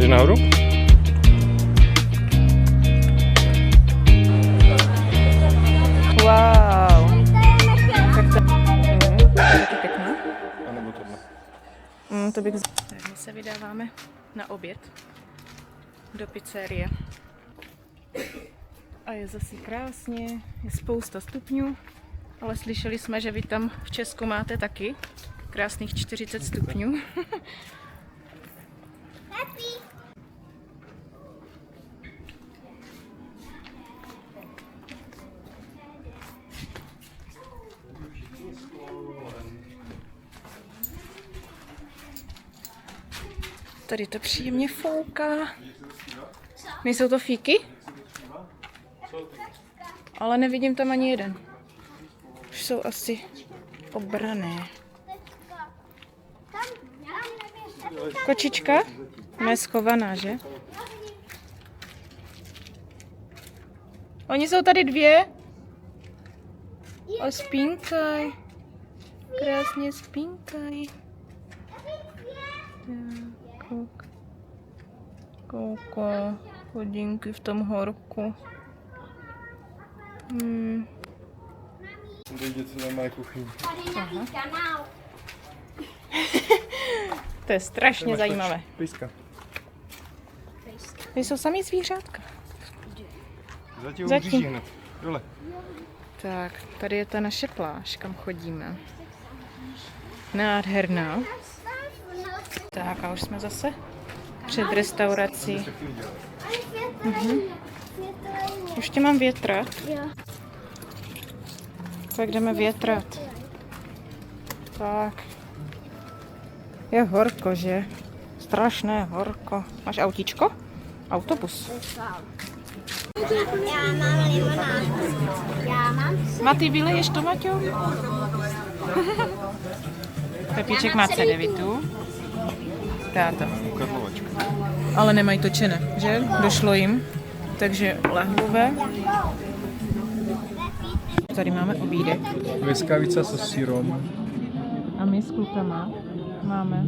Jdeš nahoru? Wow. Tak to je taky pěkná. A nebo tohle. To bych... Tak my se vydáváme na oběd do pizzerie. A je zase krásně, je spousta stupňů, ale slyšeli jsme, že vy tam v Česku máte taky krásných 40 stupňů. Tady to příjemně fouká. Nejsou to fíky? Ale nevidím tam ani jeden. Už jsou asi obrané. Kočička? Ne schovaná, že? Oni jsou tady dvě. A spínkaj. Krásně spínkaj. Kouká hodinky v tom horku. Tady něco nemá kuchyň. To je strašně zajímavé. Pejska. Tady jsou samý zvířátka. Zatím hned. Dole. Tak, tady je ta naše pláž, kam chodíme. Nádherná. Tak a už jsme zase před restaurací. Už tě mám větrat. Tak jdeme větrat. Tak. Je horko, že? Strašné horko. Máš autíčko? Autobus. Já mám limonádu. Já mám Matý, vyleješ to, Maťo? Pepíček má C9. Táta. Karlovačka. Ale nemají točené, že? Došlo jim. Takže lahvové. Tady máme obídek. Veskavica se sírem. A my s klukama máme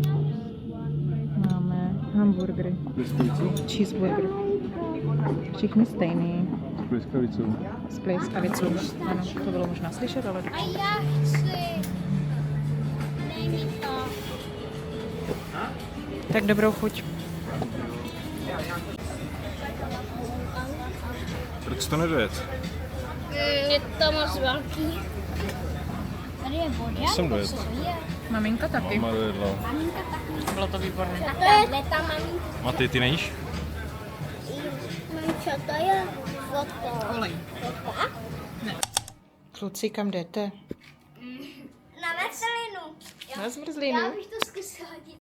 hamburgery. Veskavicu. Cheeseburger. Všichni stejný. S pleskavicou. S pleskavicou. Ano, to bylo možná slyšet, ale A já chci. Dej mi to. tak dobrou chuť. Proč to nedojet? Je to moc velký. Tady je voda. Jsem dojet. Maminka taky. Mama dojedla. Maminka taky. Bylo to výborné. A to je ta maminka. Maty, ty nejíš? Mamčo, to je foto. Olej. Fota? Kluci, kam jdete? Na veselinu. Na zmrzlinu. Já bych to zkusil hodit.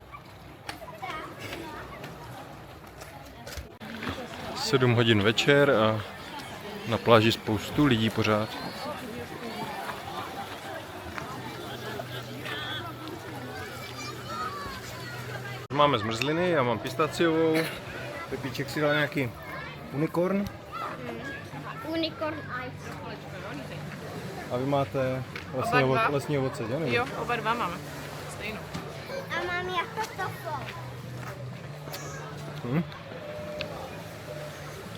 7 hodin večer a na pláži spoustu lidí pořád. Máme zmrzliny, já mám pistaciovou, Pepíček si dal nějaký unicorn Unicorn ice. a vy máte lesní ovoce, že? Jo, oba dva máme. Stejnou. A mám jako toto.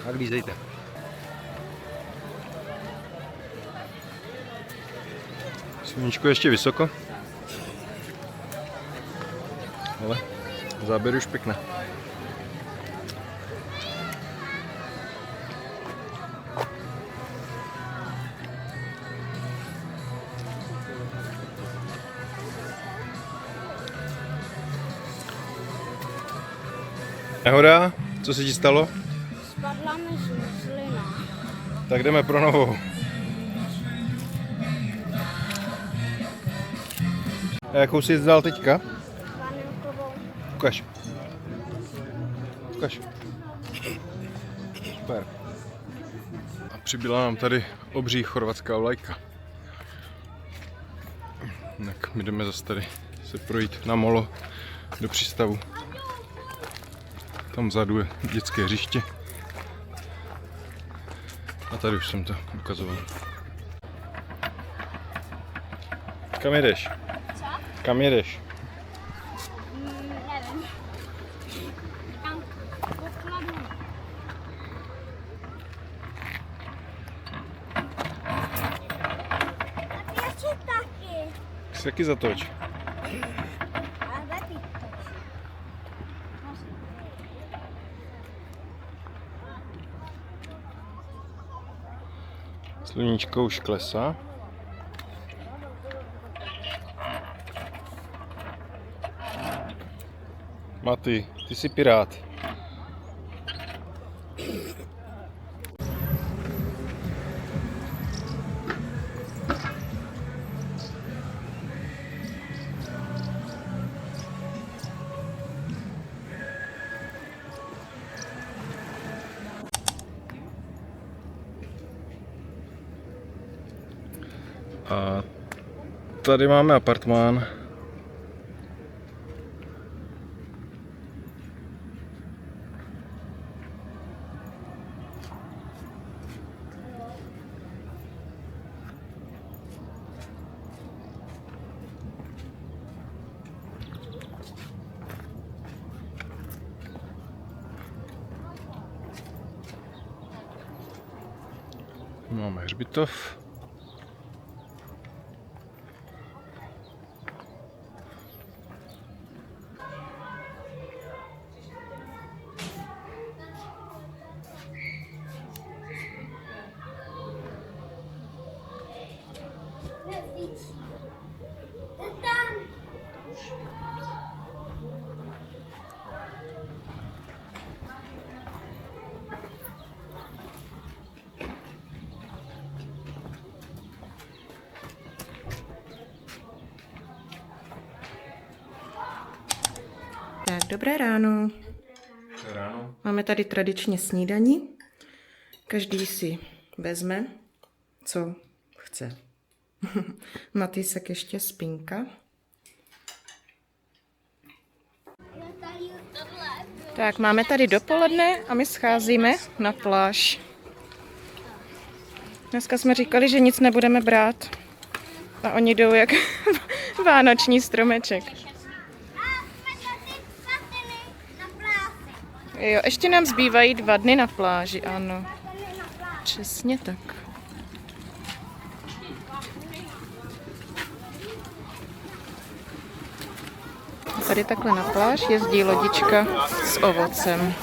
A glízejte. Sluníčko ještě vysoko, ale záběr už pěkné. Nehoda, co se ti stalo? Spadla mi zmrzlina. Tak jdeme pro novou. A jakou jsi dal teďka? Vanilkovou. Ukaž. Ukaž. Super. A přibyla nám tady obří chorvatská vlajka. Tak my jdeme zase tady se projít na molo do přístavu. Tam vzadu je dětské hřiště. A tady už jsem to ukazoval. Kam jedeš? Co? Kam jedeš? Nevím. Tam. si taky zatoč. Ale taky. Sluníčko už klesá. Maty, ty jsi pirát. A tady máme apartmán. Máme hřbitov. Tak, dobré ráno. Ráno. Máme tady tradičně snídani. Každý si vezme, co chce. Matýsek ještě spinka. Tak, máme tady dopoledne a my scházíme na pláž. Dneska jsme říkali, že nic nebudeme brát. A oni jdou jak vánoční stromeček. Jo, ještě nám zbývají 2 dny na pláži, ano. Přesně tak. Tady takhle na pláž jezdí lodička s ovocem.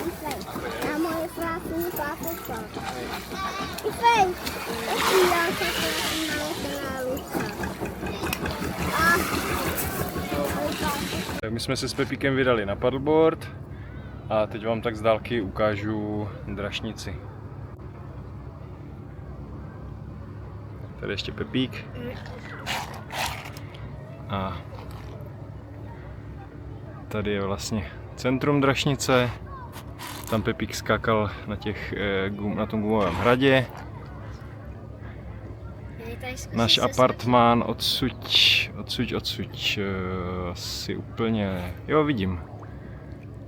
A moje krásný pásečko. I fej. Já se My jsme se s Pepíkem vydali na paddleboard a teď vám tak z dálky ukážu Drašnici. Tady ještě Pepík. A tady je vlastně centrum Drašnice. Tam Pepík skákal na tom gumovém hradě. Náš apartmán odsuť asi úplně, jo vidím.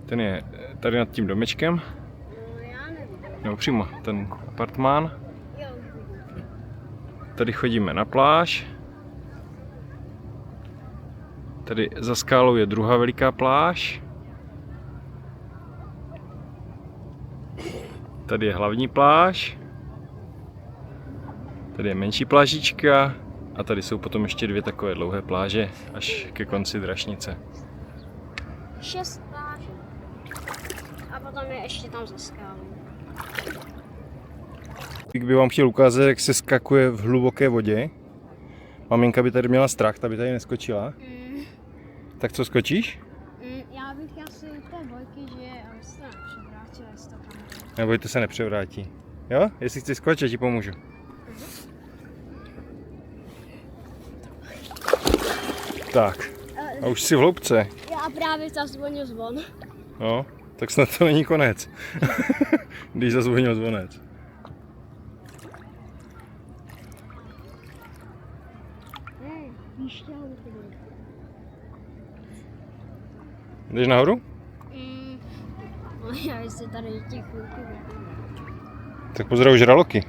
Ten je tady nad tím domečkem. Nebo přímo ten apartmán. Tady chodíme na pláž. Tady za skálou je druhá veliká pláž. Tady je hlavní pláž. Tady je menší plážička a tady jsou potom ještě 2 takové dlouhé pláže až ke konci Drašnice. 6 pláží. A potom je ještě tam za skálou. Pepík by vám chtěl ukázat, jak se skakuje v hluboké vodě. Maminka by tady měla strach, ta by tady neskočila. Tak co, skočíš? Já bych asi u té bojky, že aby se nepřevrátila, jestli to tam je. Nebojte se, nepřevrátí. Jo? Jestli chci skočit, ti pomůžu. Tak, a už jsi v hloubce. Já právě zazvonil zvon. No, tak snad to není konec. Když zazvonil zvonec. Jdeš nahoru? Já si tady těch chvilky. Tak pozdravuj žraloky.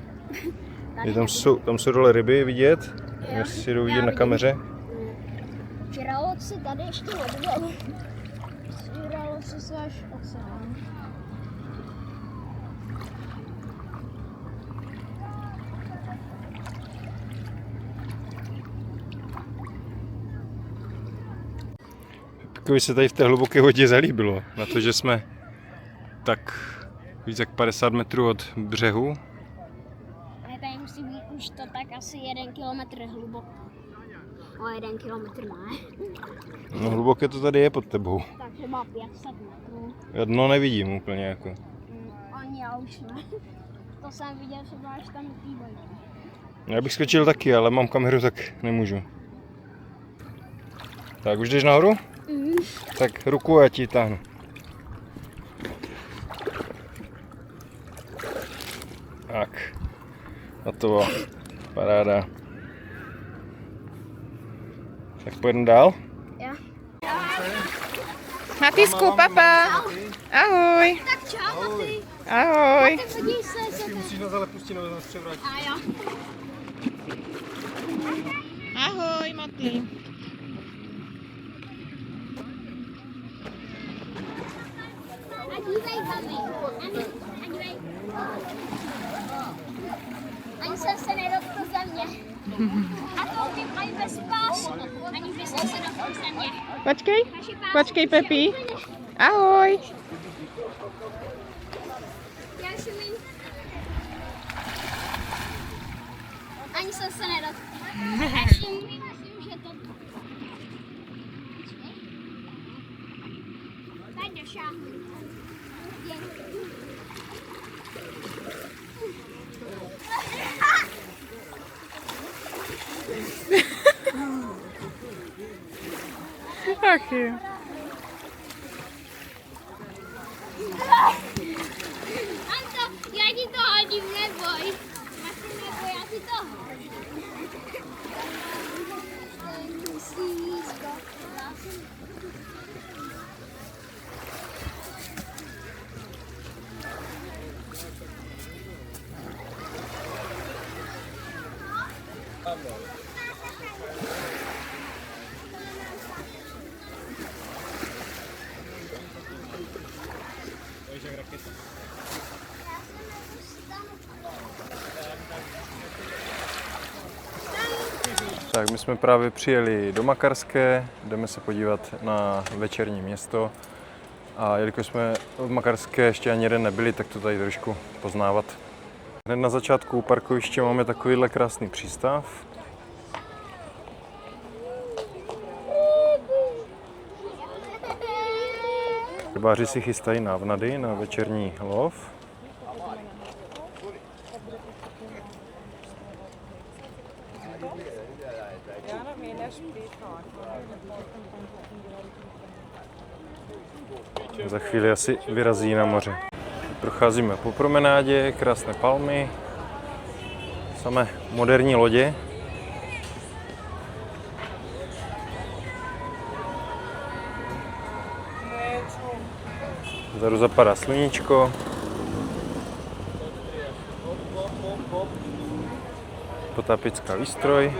Tam jsou dole ryby vidět, jestli jdou vidět na kameře. Žraloci tady ještě nebyl. Žraloci jsou až oceán. Jako by se tady v té hluboké vodě zalíbilo. Na to, že jsme tak víc jak 50 metrů od břehu. Ale tady musí být už to tak asi 1 kilometr hluboko. O 1 kilometr ne. No hluboké to tady je pod tebou. Tak třeba 500 metrů. Já dno nevidím úplně jako. Ani já už ne. To jsem viděl třeba až tam v té vodě. Já bych skočil taky, ale mám kameru, tak nemůžu. Tak už jdeš nahoru? Tak ruku a já ti táhnu. Tak. A to bylo paráda. Tak pojedeme dál? Jo. Matýsku, papa. Ahoj. Tak čau, ty. Ahoj. Tak podívej se, co to. Musíš nás ale pustit, nebo nás převrátit. A jo. Ahoj, Maty. A dívej, mami. A dívej. Ani jsem se nedotkl země. A to ty mají bez pásu. Ani by jsem se dotkl země. Počkej. Počkej, Pepi. Ahoj. Já už umím. Ani jsem se nedotkl. Myslím, že to... Tak došáhnu. Ach jo. Anto, já ti to hodím, neboj. Nebo já ti to hodím. Tak my jsme právě přijeli do Makarské, jdeme se podívat na večerní město. A jelikož jsme v Makarské ještě ani jeden nebyli, tak to tady trošku poznávat. Hned na začátku parkoviště máme takovýhle krásný přístav. Rybáři si chystají návnady na večerní lov. Za chvíli asi vyrazí na moře. Procházíme po promenádě, krásné palmy, samé moderní lodě. Vzadu zapadá sluníčko. Potápěcká výstroj.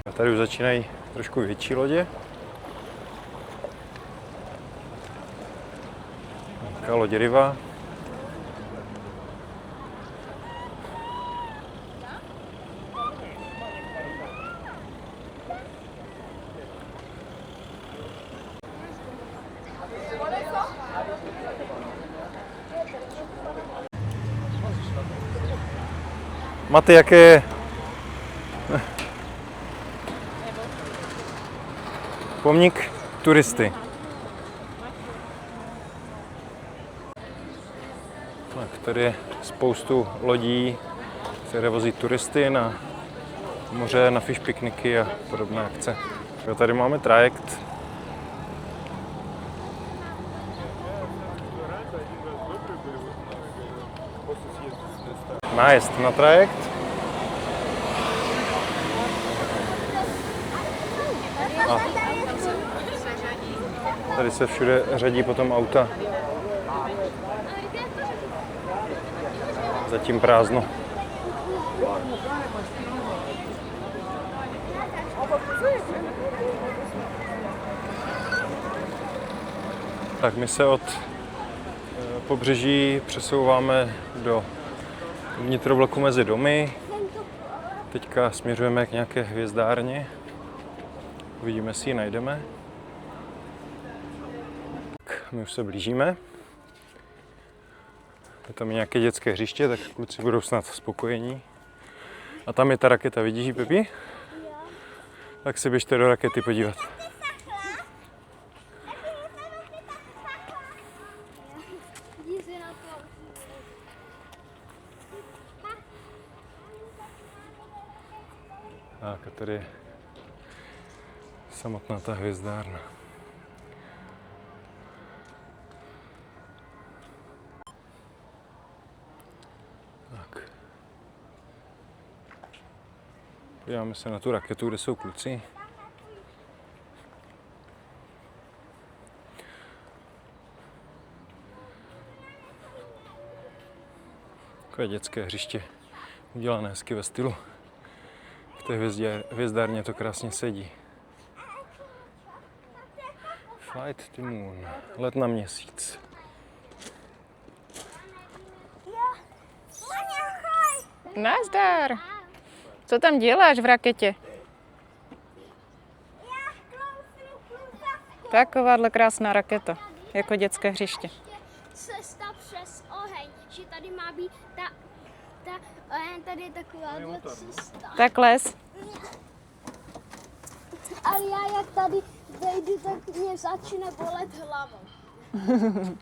A tady už začínají trošku větší lodě. Taková loď Riva. Maty, jaké je pomník turisty? Tak, tady je spoustu lodí, které vozí turisty na moře, na fish pikniky a podobné akce. Jo, tady máme trajekt. Nájezd na trajekt. A tady se všude řadí potom auta. Zatím prázdno. Tak my se od pobřeží přesouváme do vnitrovlaku mezi domy. Teďka směřujeme k nějaké hvězdárně. Uvidíme, jestli ji najdeme. Tak, my už se blížíme. Je tam nějaké dětské hřiště, tak kluci budou snad spokojení. A tam je ta raketa, vidíš ji, Pepi? Tak se běžte do rakety podívat. Tak a tady je samotná ta hvězdárna. Tak. Podíváme se na tu raketu, kde jsou kluci. Takové dětské hřiště, udělané hezky ve stylu. V té hvězdárně to krásně sedí. Flight to Moon, let na měsíc. Nazdar! Co tam děláš v raketě? Takováhle krásná raketa, jako dětské hřiště. Cesta přes oheň, že tady má být tady je taková cesta. Tak les. Ale já jak tady vejdu, tak mě začne bolet hlavou.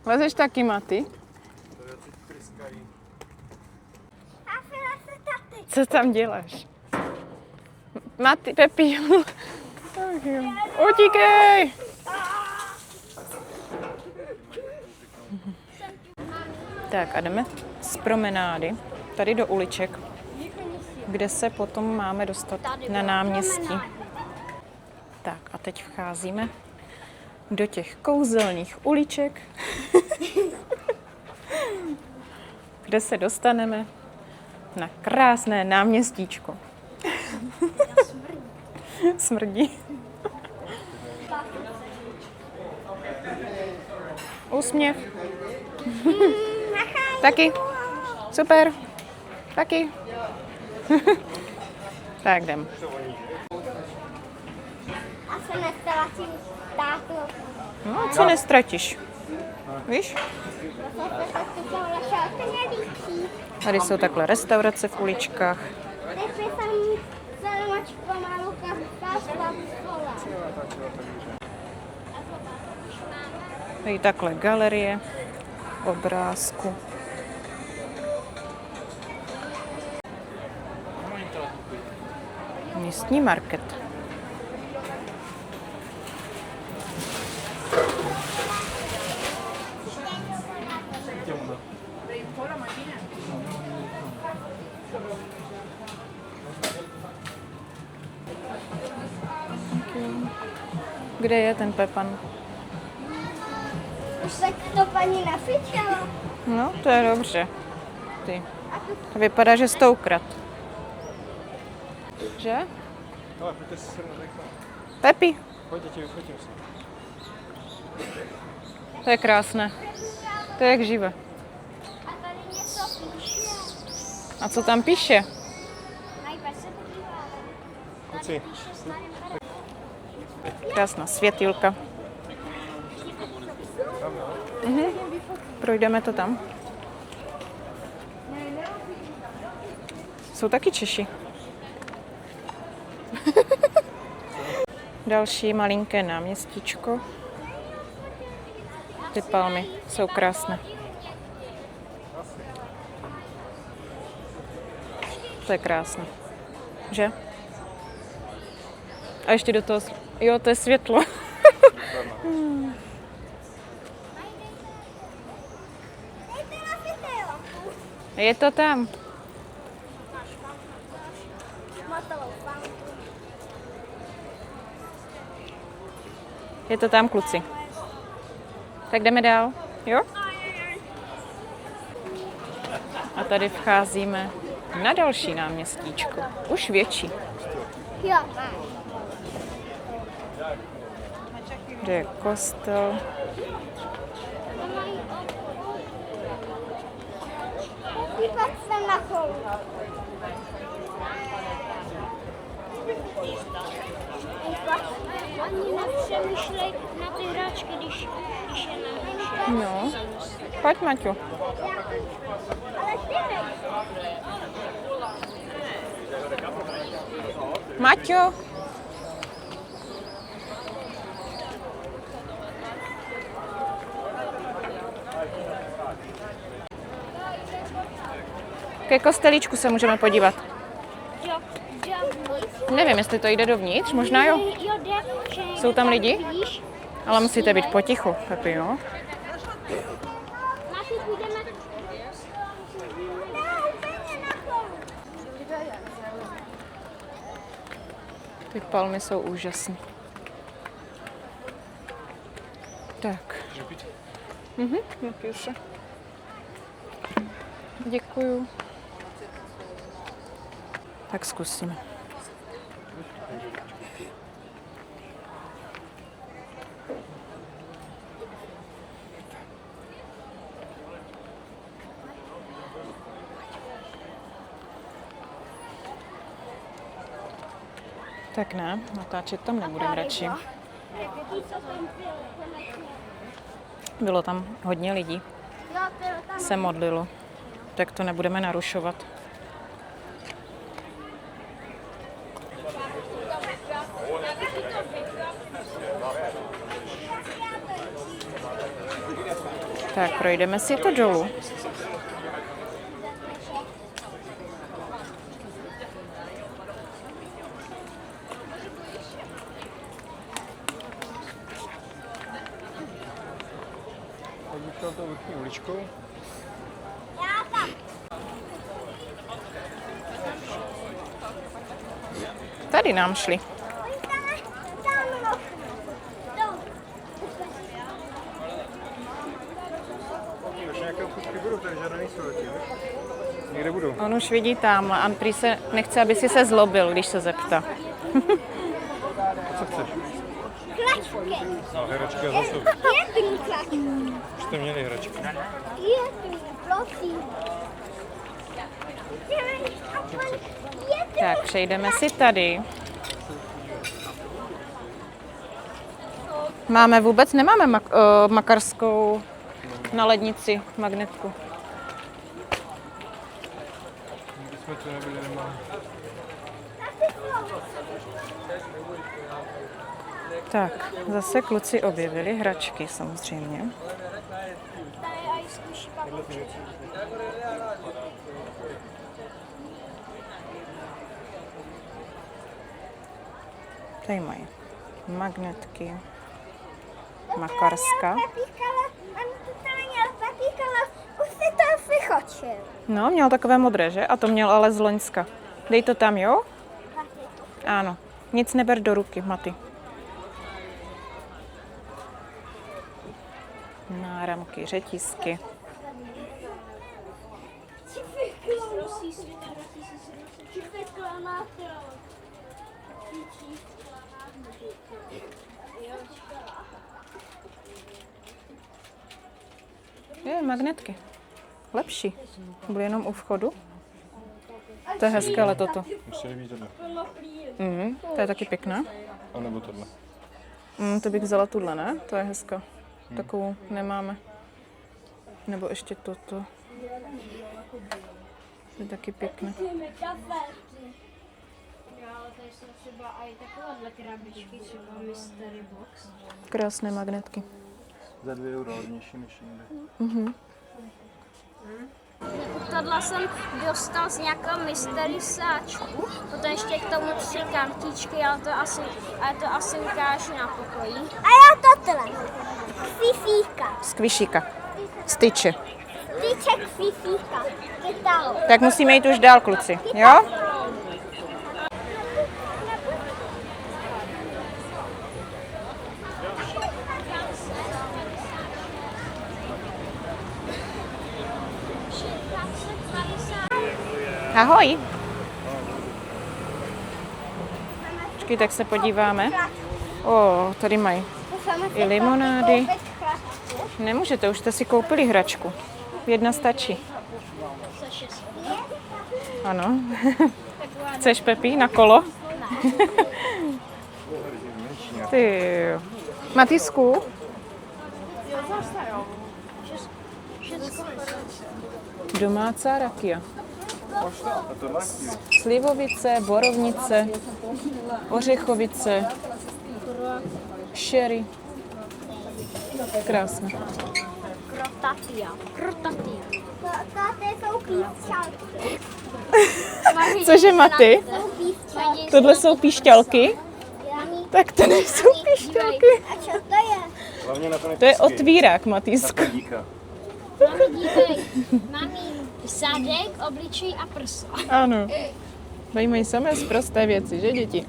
Lezeš taky, Maty? Co tam děláš? Maty, Pepi. Utíkej! Tak a jdeme z promenády tady do uliček, kde se potom máme dostat na náměstí. Tak a teď vcházíme do těch kouzelných uliček, kde se dostaneme na krásné náměstíčko. Smrdí. Úsměv. Taky. Super. Taky. Tak jdem. A se nestratím tátu. No, co nestratíš. Víš? Tady jsou takhle restaurace v uličkách. Tady takhle galerie obrázku. Místní market. Kde je ten Pepan? Už se to paní nafičela. No, to je dobře. Ty. To vypadá, že jsi to ukradl. Že? Ale pojďte si sem nadechnout. Pepi, Pojďte ti, vyfotím se. to je krásné. To je jak živé. A tady něco píše. A co tam píše? Najpřed se podíváme. Kluci, Píše starým tady. Krásná světilka. Projdeme to tam. Jsou taky Češi. Další malinké náměstíčko. Ty palmy jsou krásné. To je krásné. Že? A ještě do toho... Jo, to je světlo. Je to tam. Je to tam, kluci. Tak jdeme dál, jo? A tady vcházíme na další náměstíčko. Už větší. Jo. Kde je kostel. Dívat se na cholu. Oni nepřemýšlej na ty hráčky, když je nahračka. No, pojď, Maťo. Ale ty Maťo. Ke kostelíčku se můžeme podívat. Jo, Nevím, jestli to jde dovnitř, možná jo. Jsou tam lidi? Ale musíte být potichu, Pepi, jo? Máte, půjdeme. Ty palmy jsou úžasné. Tak. Napiju se. Děkuju. Tak zkusíme. Tak ne, natáčet tam nebudem radši. Bylo tam hodně lidí, se modlilo, tak to nebudeme narušovat. Tak, projdeme si to dolů. Tak bych šel tou vrchní uličkou. Tady nám šli. Už nějaké obchůdky budou, takže žádné nejsou letí, někde budou. On už vidí tam, a prý se nechce, aby si se zlobil, když se zeptá. Co chceš? Klačky. No, hračky a zase. Pěkný klačky. Už jste měli hračky. Pěkný, prosím. Tak, přejdeme si tady. Nemáme makarskou na lednici magnetku. Nikdy jsme tu nebyli, nemáme. Tak, zase kluci objevili hračky samozřejmě. Tady mají magnetky, makarska. Už si to vychočil. No, měl takové modré, že? A to měl ale z Loňska. Dej to tam, jo? Ano. Nic neber do ruky, Maty. Náramky, řetízky. Je, magnetky. Lepší. Byly jenom u vchodu. To je hezké, ale toto. Musí být tohle. To je taky pěkné. A nebo tohle. To bych vzala tuhle, ne? To je hezká. Takovou nemáme. Nebo ještě toto. To je taky pěkné. Tady jsou třeba i takovéhle krabičky, třeba Mystery Box. Krásné magnetky. Za 2 € hodnější než jinde. Tohle jsem dostal z nějakého mystery sáčku, potom ještě k tomu 3 kartičky, ale to asi ukážu na pokoji. A já tohle. Fifíka. Skvišíka. Styče. Tyček fifíka. Kytalo. Tak musíme jít už dál, kluci. Jo? Ahoj. Počkej, tak se podíváme. O, tady mají i limonády. Nemůžete, už jste si koupili hračku. Jedna stačí. Ano. Chceš, Pepi, na kolo? Ty jo. Matisku? Domácá rakia. Slivovice, borovnice, ořechovice, sherry. Krásné. Krotatia. To jsou píšťalky. Cože, Maty? Tohle jsou píšťalky? Tak to nejsou píšťalky. A co to je? Hlavně na to To je otvírák, Matýsku. Mami, dívej. Mami, zadek, obličej a prsa. Ano. Mají samé sprosté věci, že děti?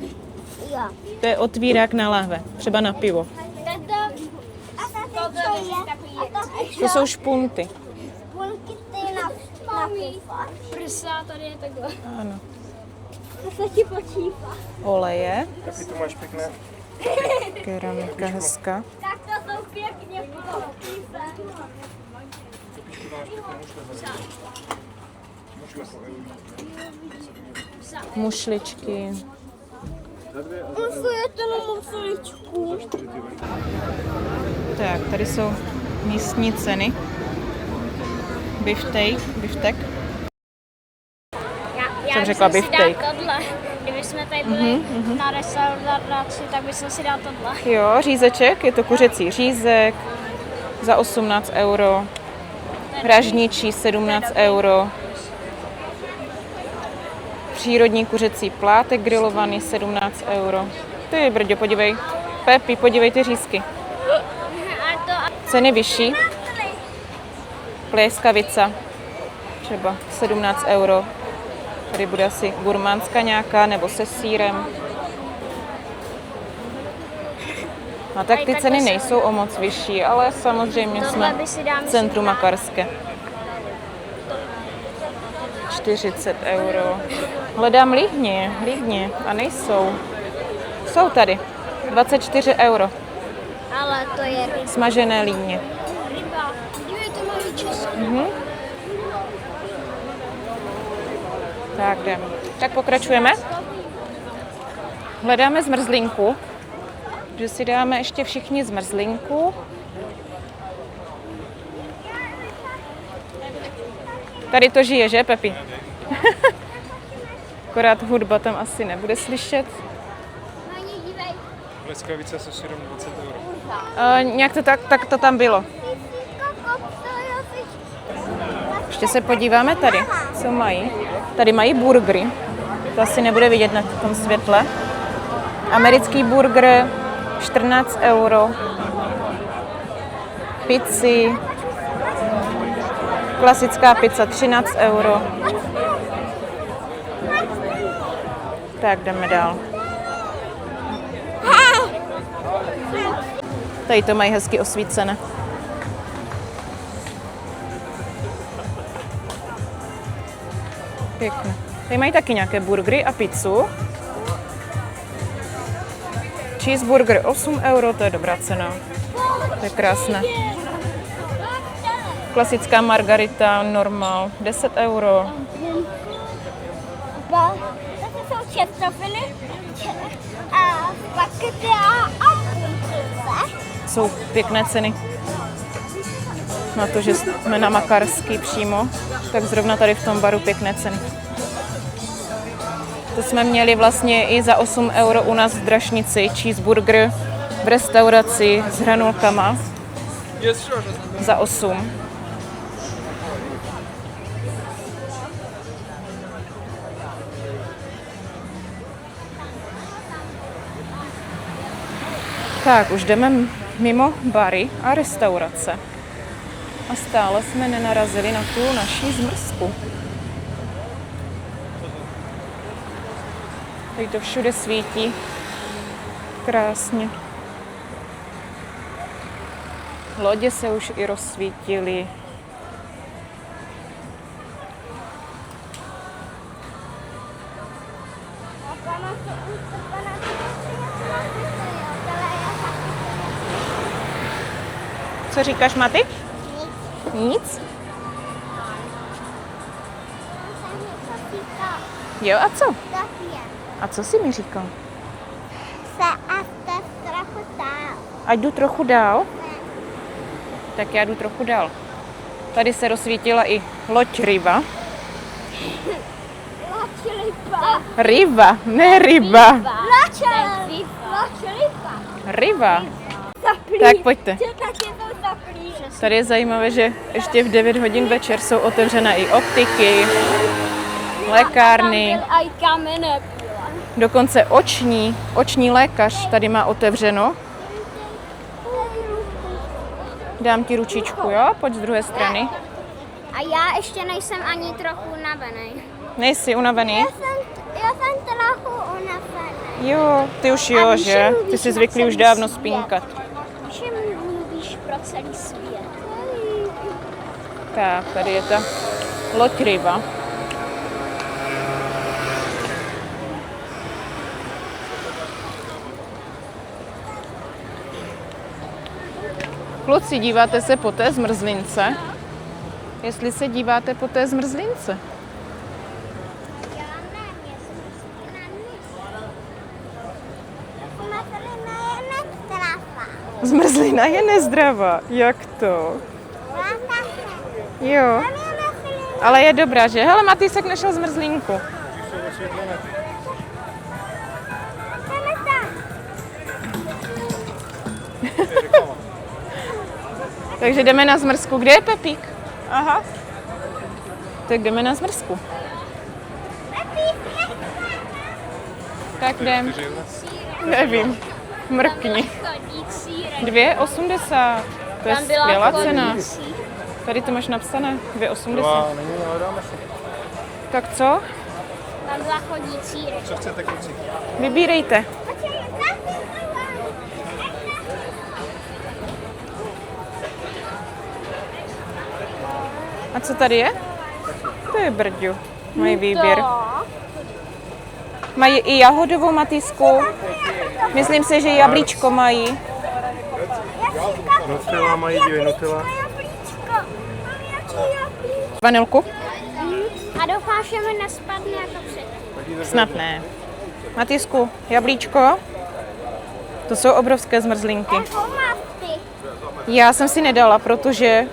Jo. To je otvírák na lahve, třeba na pivo. To jsou špunty. Spunky ty na piva. Prsa, tady je takhle. Ano. To se ti počívá. Oleje, Taky tu máš pěkné. keramika hezká. Tak to jsou pěkně počíva. Mušličky. Musuje to na musličku. Tak, tady jsou místní ceny. Biftek. Já Jsem řekla bych si beefsteak. dát tohle. Kdyby jsme tady byli na restauraci, tak bych si dal tohle. Jo, řízeček, je to kuřecí řízek za 18 euro. Hražničí 17 euro. Přírodní kuřecí plátek grilovaný 17 euro. Ty brďo, podívej. Pepi, podívej ty řízky. Ceny vyšší. Pléskavica třeba 17 euro. Tady bude asi gurmánská nějaká nebo se sýrem. No tak ty ceny nejsou o moc vyšší, ale samozřejmě jsme v centru Makarské. 40 euro. Hledám líhně a nejsou. Jsou tady. 24 euro. Ale to je Smažené líhně. ryba. Dívejte, malý český. Tak jdeme. Tak pokračujeme. Hledáme zmrzlinku. Že si dáme ještě všichni zmrzlinku. Tady to žije, že, Pepi? Akorát hudba tam asi nebude slyšet. Mani, dívej. Bleskavice se syrem 20 euro. Nějak to tak to tam bylo. Ještě se podíváme tady, co mají. Tady mají burgery. To asi nebude vidět na tom světle. Americký burger 14 euro. Pizzy. Klasická pizza 13 euro. Tak jdeme dál. Tady to mají hezky osvícené. Pěkně. Tady mají taky nějaké burgery a pizzu. Cheeseburger 8 euro, to je dobrá cena. To je krásné. Klasická margarita, normál, 10 euro. Zase jsou čertoviny a pakety a punčice. Jsou pěkné ceny. Na to, že jsme na Makarský přímo, tak zrovna tady v tom baru pěkné ceny. To jsme měli vlastně i za 8 euro u nás v Drašnici, cheeseburger v restauraci s hranulkama za 8. Tak, už jdeme mimo bary a restaurace. A stále jsme nenarazili na tu naší zmrzku. Tady to všude svítí krásně. Lodě se už i rozsvítily. Co říkáš, Maty? Nic? Jo, a co? A co jsi mi říkal? A jdu trochu dál? Tak já jdu trochu dál. Tady se rozsvítila i loď Riva. Riva, ne ryba. Riva. Tak pojďte. Tady je zajímavé, že ještě v 9 hodin večer jsou otevřené i optiky, lékárny, dokonce oční lékař tady má otevřeno. Dám ti ručičku, jo? Pojď z druhé strany. A já ještě nejsem ani trochu unavený. Nejsi unavený? Já jsem trochu unavený. Jo, ty už jo, že? Ty jsi zvyklý už dávno spínkat. Čím mluvíš pro celý svět? Tak, tady je ta loď Riva. Kluci, díváte se po té zmrzlince? Jestli se díváte po té zmrzlince? Já nevím, Zmrzlina je nezdravá. Jak to? Jo. Ale je dobrá, že? Hele, Matýsek našel zmrzlinku. Takže jdeme na zmrzku. Kde je Pepík? Aha. Tak jdeme na zmrzku. Tak jdem. Nevím. Mrkni. 2,80. To je skvělá cena. Tady to máš napsané. 2,80. Tak co? Tam byla chodící ryba. Co chcete, kluci? Vybírejte. A co tady je? To je brďu. Mají výběr. Mají i jahodovou Matýsku. Myslím si, že jablíčko mají. Nutella mají, dvě Nutella. Vanilku? A doufám, že mi nespadne jako předtím. Snad ne. Matýsku, jablíčko? To jsou obrovské zmrzlinky. Já jsem si nedala, protože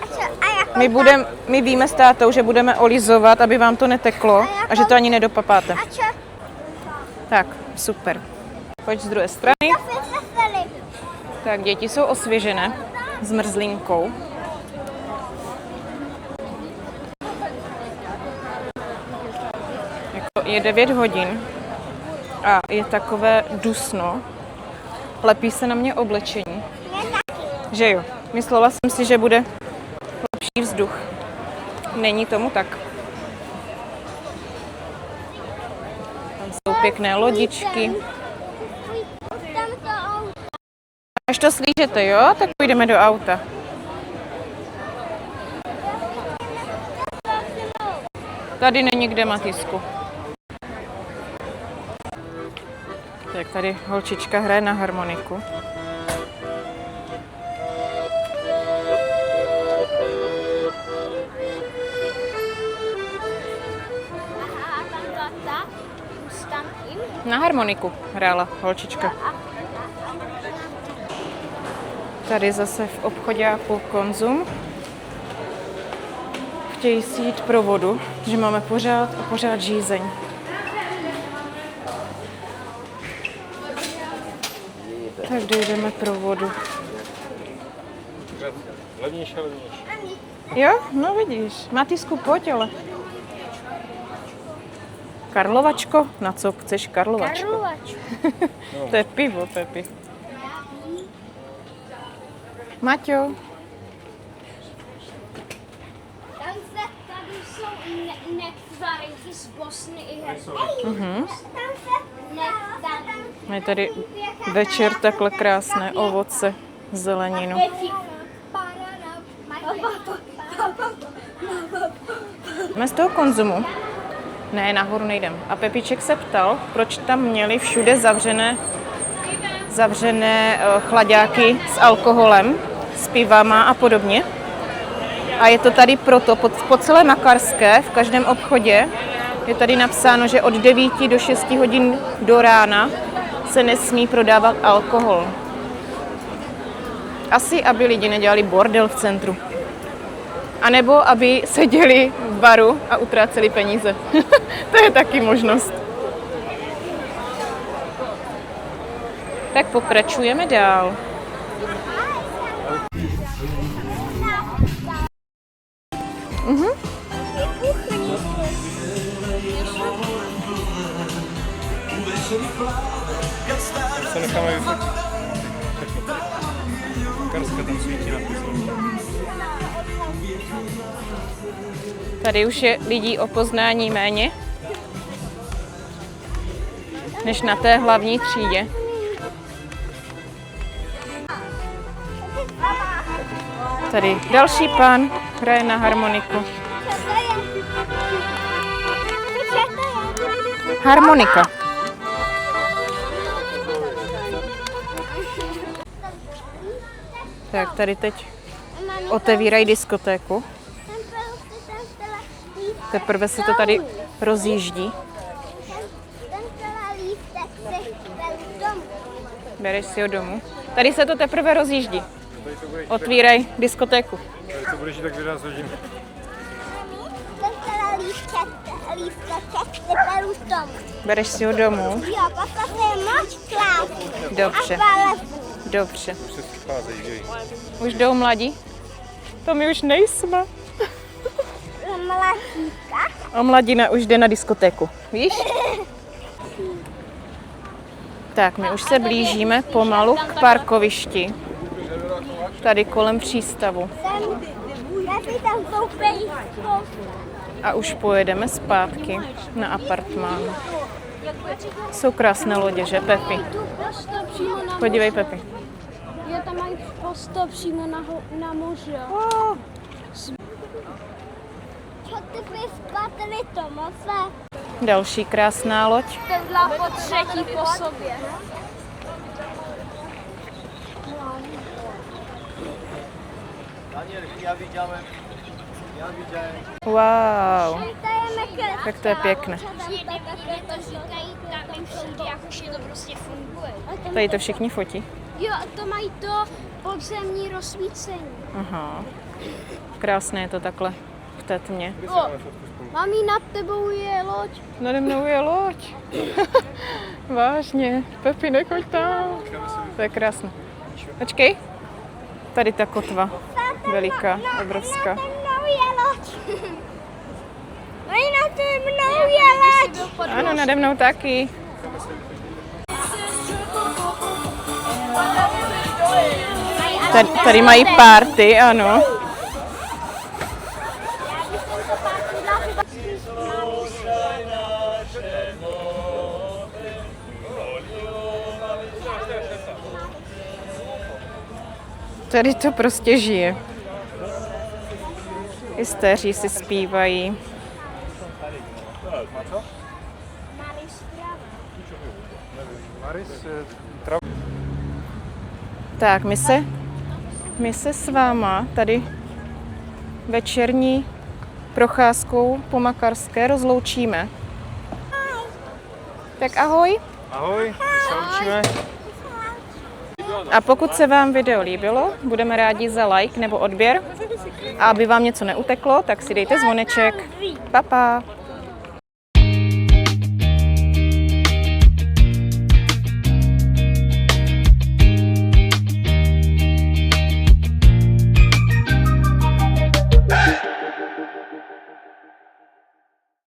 my víme s tátou, že budeme olizovat, aby vám to neteklo a že to ani nedopapáte. Tak, super. Pojď z druhé strany. Tak, děti jsou osvěžené zmrzlinkou. Je 9 hodin a je takové dusno. Lepí se na mě oblečení. Že jo? Myslela jsem si, že bude lepší vzduch. Není tomu tak. Tam jsou pěkné lodičky. Až to slížete, jo? Tak půjdeme do auta. Tady není kde, Matýsku. Tak tady holčička hraje na harmoniku. Na harmoniku hrála holčička. Tady zase v obchoďáku Konzum. Chtějí si jít pro vodu, že máme pořád a pořád žízeň. Tak dojdeme pro vodu. Levnější, levnější. Jo, no vidíš. Matýsku, pojď ale. Karlovačko? Na co chceš Karlovačko? Karlovačko. To je pivo, Pepi. Maťo. Tady jsou nektarinky z Bosny i Hercegoviny. Je tady večer takhle krásné ovoce, zeleninu. Jsme z toho Konzumu. Ne, nahoru nejdem. A Pepíček se ptal, proč tam měli všude zavřené chlaďáky s alkoholem, s pivama a podobně. A je to tady proto, po celé Makarské, v každém obchodě, je tady napsáno, že od 9 do 6 hodin do rána se nesmí prodávat alkohol. Asi, aby lidi nedělali bordel v centru. A nebo aby seděli v baru a utráceli peníze. To je taky možnost. Tak pokračujeme dál. Se necháme vyfotit. Makarska tam svítí napísané. Tady už je lidí o poznání méně, než na té hlavní třídě. Tady další pán hraje na harmoniku. Harmonika. Tak tady teď otevírají diskotéku. Teprve se to tady rozjíždí. Bereš si ho domů. Tady se to teprve rozjíždí. Otvírají diskotéku. Tady to budeš tak 11 hodin. Bereš si ho domů. Jo, papa, to je moc krásný. Dobře. Ale Dobře. Přescházejí, že? Už jdou mladí? To my už nejsme. mladíka. A mladina už jde na diskotéku, víš? Tak, my už se blížíme pomalu k parkovišti. Tady kolem přístavu. Tam jsou A už pojedeme zpátky na apartmán. Jsou krásné lodě, že, Pepi? Podívej, Pepi. Jo, tam mají posto přímo na moře. Co ty bys spatili to moce? Další krásná loď. To byla po třetí po sobě. Wow, tak to je pěkné. Tady to všichni fotí. Jo, to mají to podzemní rozsvícení. Aha. Krásné je to takhle v té tmě. Mami, nad tebou je loď. Nade mnou je loď. Vážně. Pepi, nechoď tam. To je krásné. Počkej. Tady ta kotva. Veliká, obrovská. Nade mnou je loď. Mami, nade mnou je loď. Ano, nade mnou taky. Tady mají party, ano. Tady to prostě žije. I staří si zpívají. Tak, my se s váma tady večerní procházkou po Makarské rozloučíme. Tak ahoj. Ahoj, my se loučíme. A pokud se vám video líbilo, budeme rádi za like nebo odběr. A aby vám něco neuteklo, tak si dejte zvoneček. Pa, pa.